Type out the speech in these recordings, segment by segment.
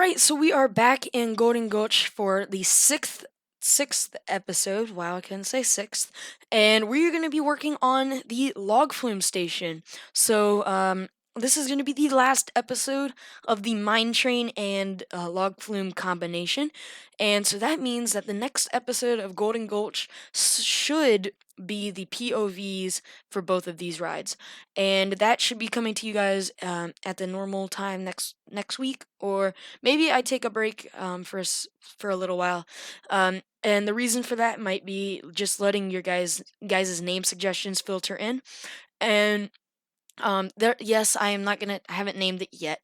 right, so we are back in Golden Gulch for the sixth episode. Wow, I couldn't say sixth. And we're gonna be working on the log flume station. This is gonna be the last episode of the mine train and log flume combination. And so that means that the next episode of Golden Gulch should be the POVs for both of these rides, and that should be coming to you guys at the normal time next week, or maybe I take a break for a little while. And the reason for that might be just letting your guys' name suggestions filter in. And there, yes, I am not gonna. I haven't named it yet.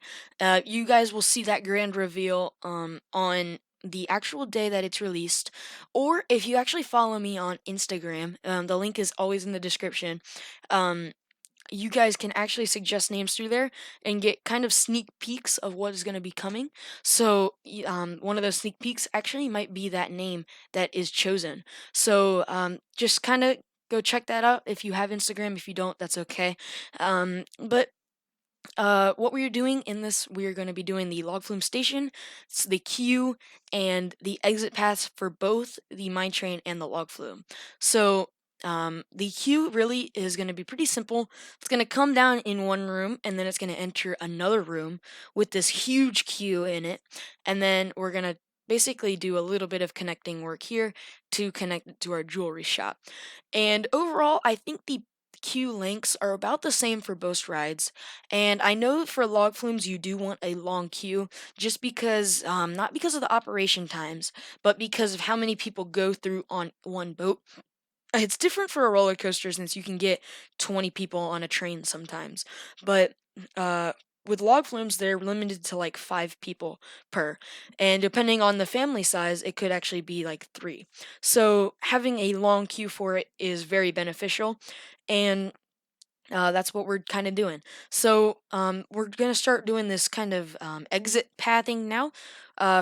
You guys will see that grand reveal on the actual day that it's released, or if you actually follow me on Instagram, the link is always in the description. Um, you guys can actually suggest names through there and get kind of sneak peeks of what is going to be coming. So, one of those sneak peeks actually might be that name that is chosen. So, just kind of go check that out if you have Instagram. If you don't, that's okay. But what we're doing in this, we're going to be doing the log flume station, the queue, and the exit paths for both the mine train and the log flume. So the queue really is going to be pretty simple. It's going to come down in one room, and then it's going to enter another room with this huge queue in it, and then we're going to basically do a little bit of connecting work here to connect it to our jewelry shop. And overall, I think the queue lengths are about the same for both rides. And I know for log flumes you do want a long queue, just because, not because of the operation times, but because of how many people go through on one boat. It's different for a roller coaster since you can get 20 people on a train sometimes, but uh, with log flumes they're limited to like 5 people per, and depending on the family size, it could actually be like 3. So having a long queue for it is very beneficial, and that's what we're kind of doing. So we're gonna start doing this kind of exit pathing now.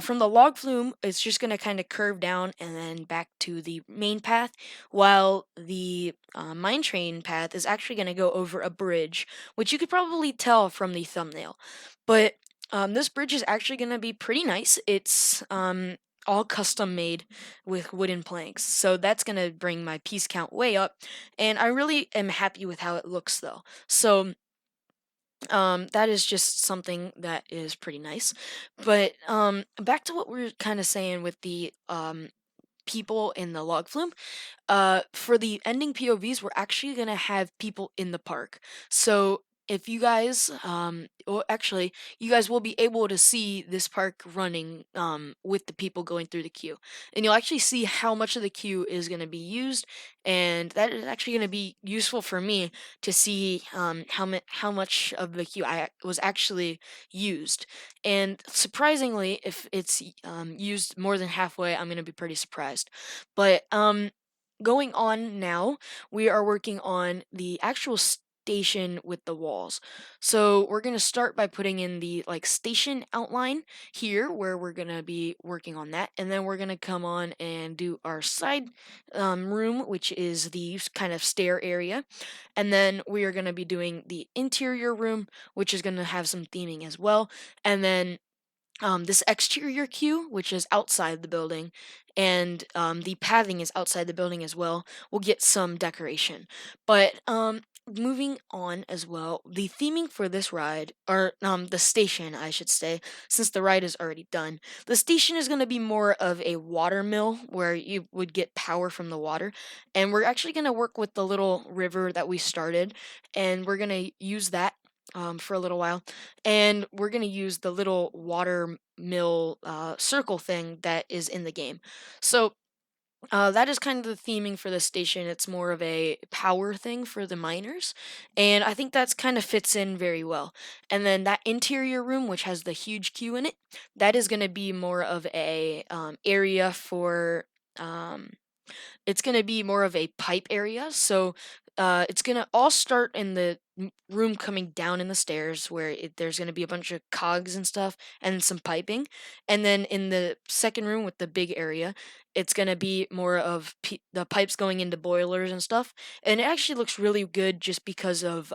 From the log flume, it's just gonna kind of curve down and then back to the main path, while the mine train path is actually gonna go over a bridge, which you could probably tell from the thumbnail. But this bridge is actually gonna be pretty nice. It's all custom made with wooden planks. So that's going to bring my piece count way up. And I really am happy with how it looks though. So that is just something that is pretty nice. But back to what we were kind of saying with the people in the log flume. For the ending POVs, we're actually gonna have people in the park. So if you guys, well, actually, you guys will be able to see this park running with the people going through the queue, and you'll actually see how much of the queue is going to be used, and that is actually going to be useful for me to see how much of the queue I was actually used. And surprisingly, if it's used more than halfway, I'm going to be pretty surprised. But going on now, we are working on the actual station with the walls. So we're going to start by putting in the like station outline here, where we're going to be working on that, and then we're going to come on and do our side room, which is the kind of stair area, and then we are going to be doing the interior room, which is going to have some theming as well, and then this exterior queue, which is outside the building, and the pathing is outside the building as well, will get some decoration. But moving on as well, the theming for this ride, or the station, I should say, since the ride is already done, the station is going to be more of a water mill where you would get power from the water. And we're actually going to work with the little river that we started, and we're going to use that for a little while, and we're going to use the little water mill circle thing that is in the game. So that is kind of the theming for the station. It's more of a power thing for the miners, and I think that's kind of fits in very well. And then that interior room, which has the huge queue in it, that is going to be more of a area for. It's going to be more of a pipe area. So it's going to all start in the room coming down in the stairs where there's going to be a bunch of cogs and stuff and some piping. And then in the second room with the big area, it's going to be more of the pipes going into boilers and stuff. And it actually looks really good just because of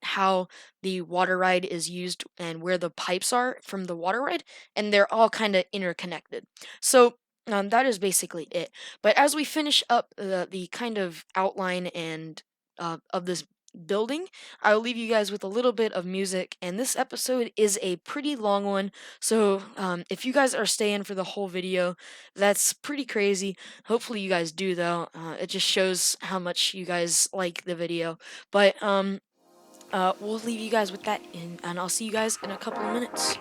how the water ride is used and where the pipes are from the water ride. And they're all kind of interconnected. So that is basically it. But as we finish up the kind of outline and of this building, I'll leave you guys with a little bit of music. And this episode is a pretty long one, so if you guys are staying for the whole video, that's pretty crazy. Hopefully, you guys do though. It just shows how much you guys like the video. But we'll leave you guys with that, and I'll see you guys in a couple of minutes.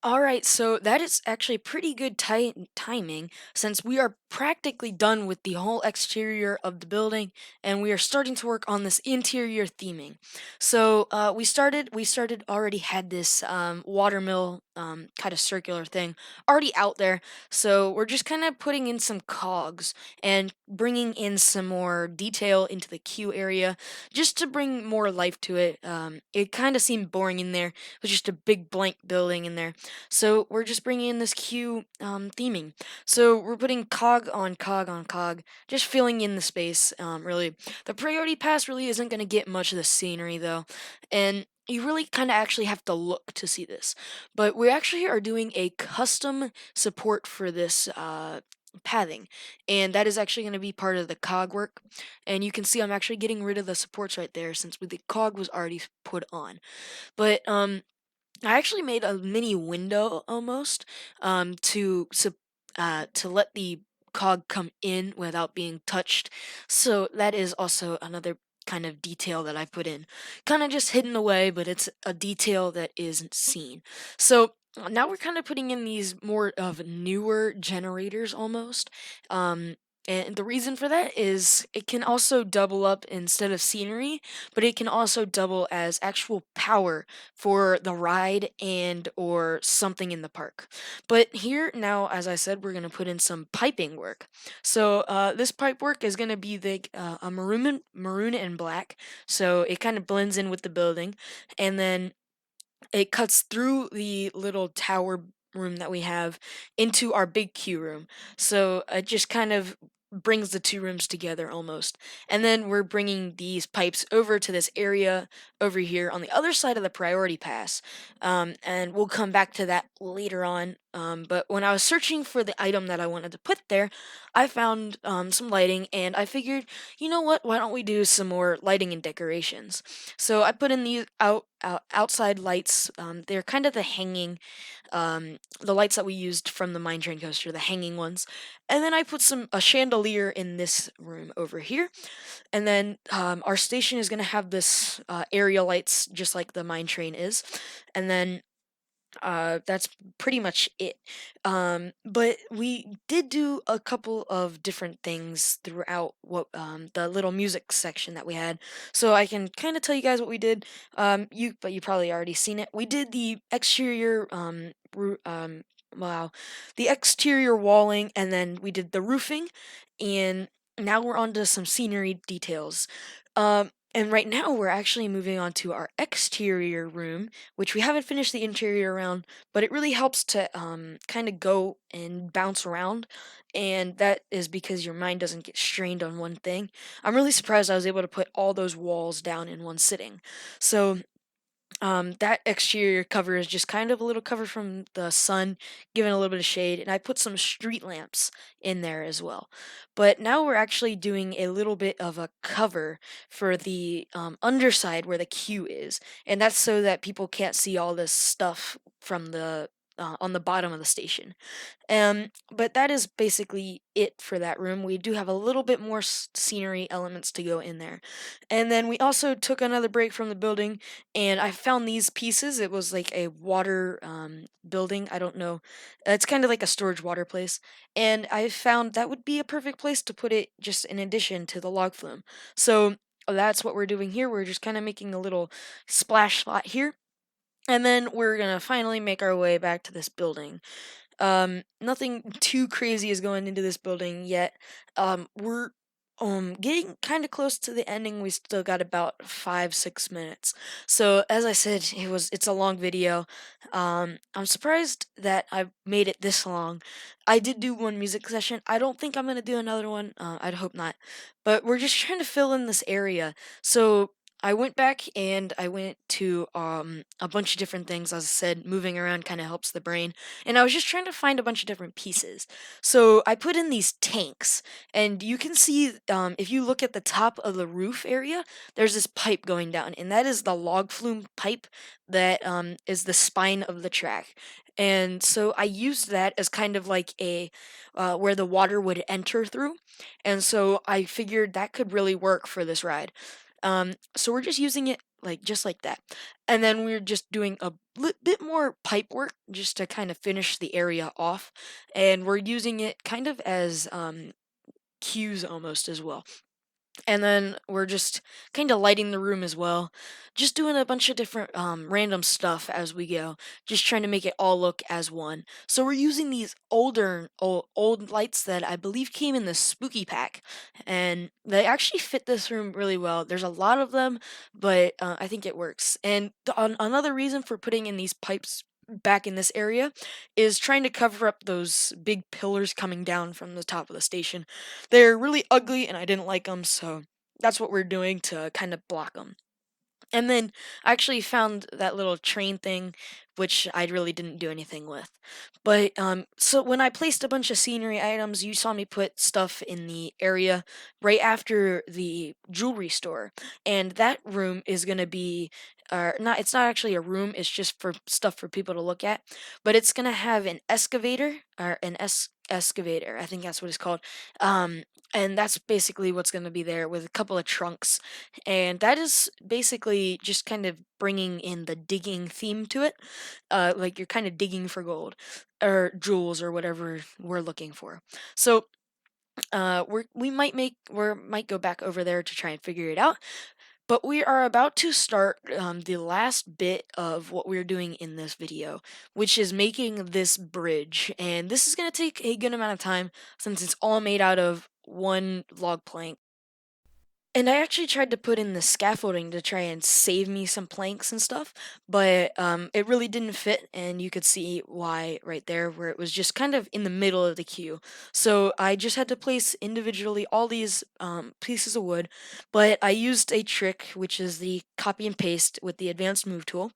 All right, so that is actually pretty good timing since we are practically done with the whole exterior of the building and we are starting to work on this interior theming. So we started already had this watermill kind of circular thing already out there. So we're just kind of putting in some cogs and bringing in some more detail into the queue area just to bring more life to it. It kind of seemed boring in there. It was just a big blank building in there. So we're just bringing in this queue theming. So we're putting cog on cog on cog, just filling in the space. Really, the priority pass really isn't going to get much of the scenery though, and you really kind of actually have to look to see this. But we actually are doing a custom support for this. Pathing, and that is actually going to be part of the cog work. And you can see I'm actually getting rid of the supports right there since the cog was already put on. But I actually made a mini window almost to let the cog come in without being touched. So that is also another kind of detail that I put in, kind of just hidden away, but it's a detail that isn't seen. So now we're kind of putting in these more of newer generators almost. Um, and the reason for that is it can also double up instead of scenery, but it can also double as actual power for the ride and or something in the park. But here now, as I said, we're gonna put in some piping work. So this pipe work is gonna be a maroon and black, so it kind of blends in with the building, and then it cuts through the little tower room that we have into our big queue room. So it just kind of brings the two rooms together almost. And then we're bringing these pipes over to this area over here on the other side of the priority pass. And we'll come back to that later on. But when I was searching for the item that I wanted to put there, I found some lighting and I figured, you know what, why don't we do some more lighting and decorations? So I put in these outside lights. They're kind of the lights that we used from the mine train coaster, the hanging ones. And then I put a chandelier in this room over here. And then our station is gonna have this area lights just like the mine train is. And then that's pretty much it. But we did do a couple of different things throughout what the little music section that we had. So I can kind of tell you guys what we did. But you probably already seen it. We did the exterior wow, the exterior walling, and then we did the roofing, and now we're on to some scenery details. And right now we're actually moving on to our exterior room, which we haven't finished the interior around, but it really helps to kind of go and bounce around. And that is because your mind doesn't get strained on one thing. I'm really surprised I was able to put all those walls down in one sitting. So that exterior cover is just kind of a little cover from the sun, giving a little bit of shade, and I put some street lamps in there as well. But now we're actually doing a little bit of a cover for the underside where the queue is, and that's so that people can't see all this stuff from the on the bottom of the station. But that is basically it for that room. We do have a little bit more scenery elements to go in there. And then we also took another break from the building, and I found these pieces. It was like a water building. I don't know. It's kind of like a storage water place. And I found that would be a perfect place to put it just in addition to the log flume. So that's what we're doing here. We're just kind of making a little splash spot here. And then we're gonna finally make our way back to this building. Nothing too crazy is going into this building yet. We're getting kind of close to the ending. We still got about 5-6 minutes. So as I said, it's a long video. I'm surprised that I made it this long. I did do one music session. I don't think I'm gonna do another one. I'd hope not. But we're just trying to fill in this area. So I went back and I went to a bunch of different things. As I said, moving around kind of helps the brain. And I was just trying to find a bunch of different pieces. So I put in these tanks, and you can see if you look at the top of the roof area, there's this pipe going down, and that is the log flume pipe that is the spine of the track. And so I used that as kind of like a where the water would enter through, and so I figured that could really work for this ride. So we're just using it like just like that. And then we're just doing a bit more pipe work just to kind of finish the area off. And we're using it kind of as cues almost as well. And then we're just kind of lighting the room as well, just doing a bunch of different random stuff as we go, just trying to make it all look as one. So we're using these old lights that I believe came in the spooky pack, and they actually fit this room really well. There's a lot of them, but I think it works. And another reason for putting in these pipes back in this area is trying to cover up those big pillars coming down from the top of the station. They're really ugly and I didn't like them, so that's what we're doing to kind of block them. And then I actually found that little train thing, which I really didn't do anything with. But so when I placed a bunch of scenery items, you saw me put stuff in the area right after the jewelry store, and that room is gonna be. Not it's not actually a room, it's just for stuff for people to look at, but it's gonna have an excavator or excavator, I think that's what it's called. And that's basically what's going to be there with a couple of trunks, and that is basically just kind of bringing in the digging theme to it. Like you're kind of digging for gold or jewels or whatever we're looking for. So we might go back over there to try and figure it out. But we are about to start the last bit of what we're doing in this video, which is making this bridge. And this is going to take a good amount of time since it's all made out of one log plank. And I actually tried to put in the scaffolding to try and save me some planks and stuff, but it really didn't fit, and you could see why right there, where it was just kind of in the middle of the queue. So I just had to place individually all these pieces of wood, but I used a trick, which is the copy and paste with the advanced move tool,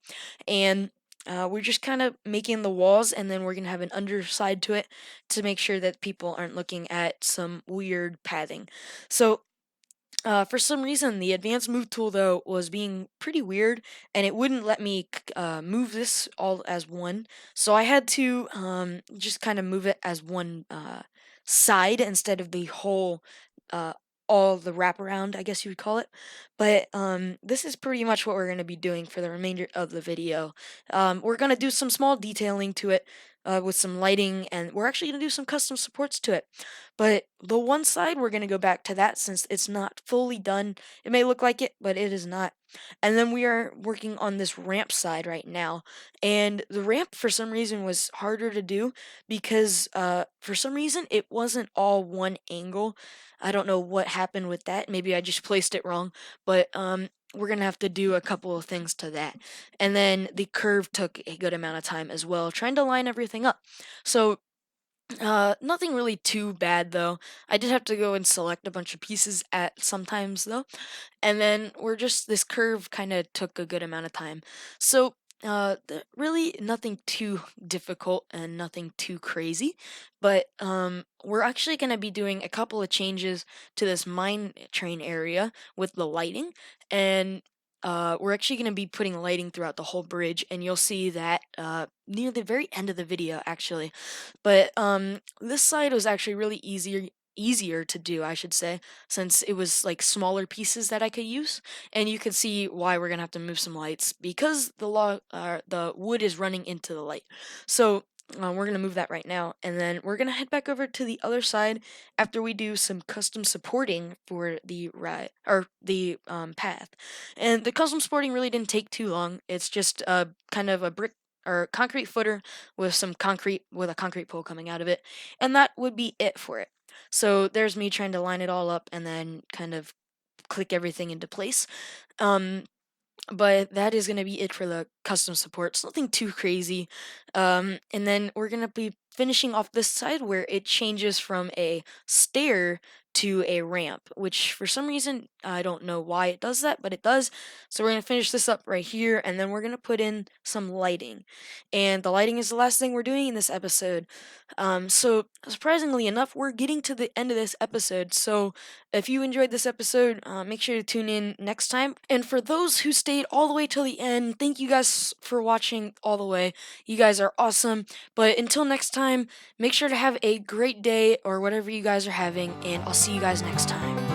and we're just kind of making the walls, and then we're going to have an underside to it to make sure that people aren't looking at some weird padding. So for some reason, the advanced move tool though was being pretty weird, and it wouldn't let me move this all as one. So I had to just kind of move it as one side instead of the whole, uh, all the wraparound, I guess you would call it. But this is pretty much what we're going to be doing for the remainder of the video. We're going to do some small detailing to it. With some lighting, and we're actually going to do some custom supports to it. But the one side, we're going to go back to that since it's not fully done. It may look like it, but it is not. And then we are working on this ramp side right now. And the ramp, for some reason, was harder to do because for some reason, it wasn't all one angle. I don't know what happened with that. Maybe I just placed it wrong. But we're going to have to do a couple of things to that. And then the curve took a good amount of time as well, trying to line everything up. So nothing really too bad though. I did have to go and select a bunch of pieces at sometimes though. And then we're just this curve kind of took a good amount of time. So really nothing too difficult and nothing too crazy, but we're actually going to be doing a couple of changes to this mine train area with the lighting, and we're actually going to be putting lighting throughout the whole bridge, and you'll see that near the very end of the video actually. But this side was actually really easier to do, I should say, since it was like smaller pieces that I could use, and you can see why we're gonna have to move some lights because the wood is running into the light. So we're gonna move that right now, and then we're gonna head back over to the other side after we do some custom supporting for the ride or the path. And the custom supporting really didn't take too long. It's just kind of a brick or concrete footer with some concrete with a concrete pole coming out of it, and that would be it for it. So there's me trying to line it all up and then kind of click everything into place. Um, but that is going to be it for the custom supports. Nothing too crazy. And then we're going to be finishing off this side where it changes from a stair to a ramp, which for some reason, I don't know why it does that, but it does. So we're going to finish this up right here, and then we're going to put in some lighting. And the lighting is the last thing we're doing in this episode. So surprisingly enough, we're getting to the end of this episode. So if you enjoyed this episode, make sure to tune in next time. And for those who stayed all the way till the end, thank you guys for watching all the way. You guys are awesome. But until next time, make sure to have a great day or whatever you guys are having, and I'll see you guys next time.